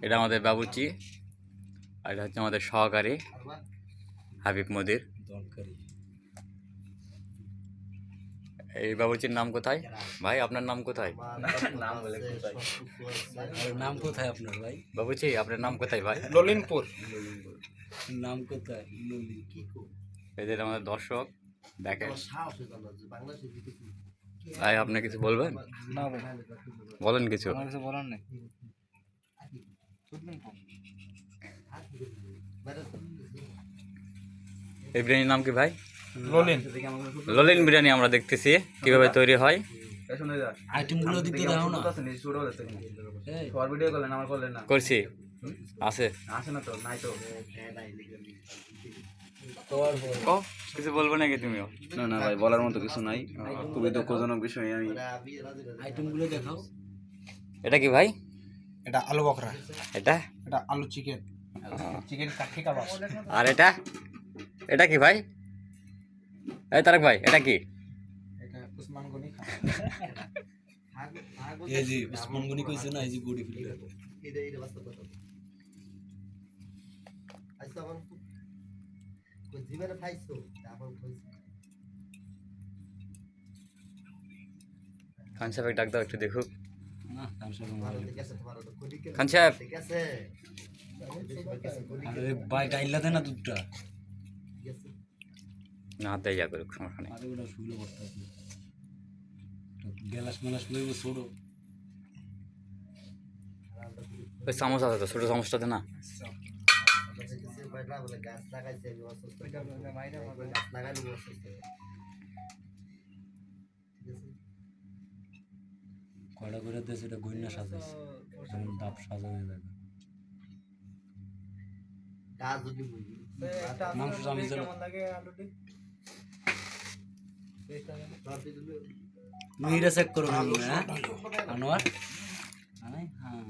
এটা আমাদের বাবুর্চি, আর এটা হচ্ছে আমাদের সহকারী হাবিব মদির। এই বাবুর্চির নাম কোথায় ভাই? আপনার নাম কোথায়? নাম বলে কোথায়? নাম কোথায় আপনার ভাই? বাবুর্চি আপনার নাম কোথায় ভাই? ললিনপুর। নাম কোথায়? এদের আমাদের দর্শক দেখেন। ভাই আপনি কিছু বলবেন? না ভাই, বলেন কিছু। আমার কিছু বলার নেই। এই বিরিয়ানির নাম কি ভাই? ললিন। ললিন বিরিয়ানি আমরা দেখতেছি কিভাবে তৈরি হয়। আইটেমগুলো দিতে দাও না। করছি আছে ও, কিছু বলবো নাকি তুমিও? না না ভাই, বলার মতো কিছু নাই। খুবই দুঃখজনক বিষয়। আমি আইটেমগুলো দেখাও। এটা কি ভাই? এটা আলু বকরা, এটা এটা আলু চিকেন, চিকেন কাঠি কাবাব। আর এটা এটা কি ভাই? এই তারেক ভাই এটা কি? এটা উসমান গনি খান। এই যে উসমান গনি কইছে না, এই যে বডি ফিল্টার। খান সাহেব ডাক দাও একটু দেখুক। না তামসা খান সাহেব আরে ভাই ডাইলা দে না দুধটা। না হাত দিয়ে যা করুক, সমস্যা নেই। আরে ওটা শুলো করতে আছে। গ্লাস মালাস লইব ছোড়ো। ওই চামচ আছে তো, ছোটো চামচটাতে না। কয়টা করে দেশ এটা গইনা সাজাইছে, যেমন ডাব সাজানো যাবে। মাংস আমি যেন মিহিরা চেক করো না, হ্যাঁ আনোয়ার আনাই হ্যাঁ।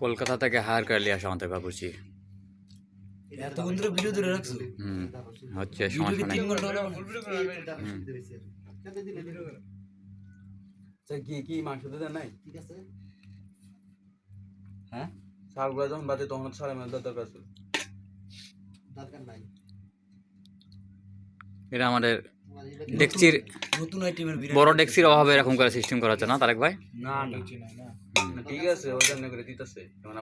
কলকাতা থেকে হায়ার করে নিয়ে আসা আমাদের বাবুর্চি। এতক্ষণ ধরে ভিডিও ধরে রাখছো? হচ্ছে ভিডিও কি সমস্যা নেই। 3 ঘন্টা হলো? কি কি মাংস দিতে নাই? হ্যাঁ শাকগুলো যখন বাজে তখন সারা মেল দরকার ছিল। এটা আমাদের ডেকচির, নতুন আইটেমের বড় ডেকচির অভাবে এরকম করে সিস্টেম করা হচ্ছে না তারেক ভাই? না না ঠিক আছে, ওই জন্য করে দিতেছে।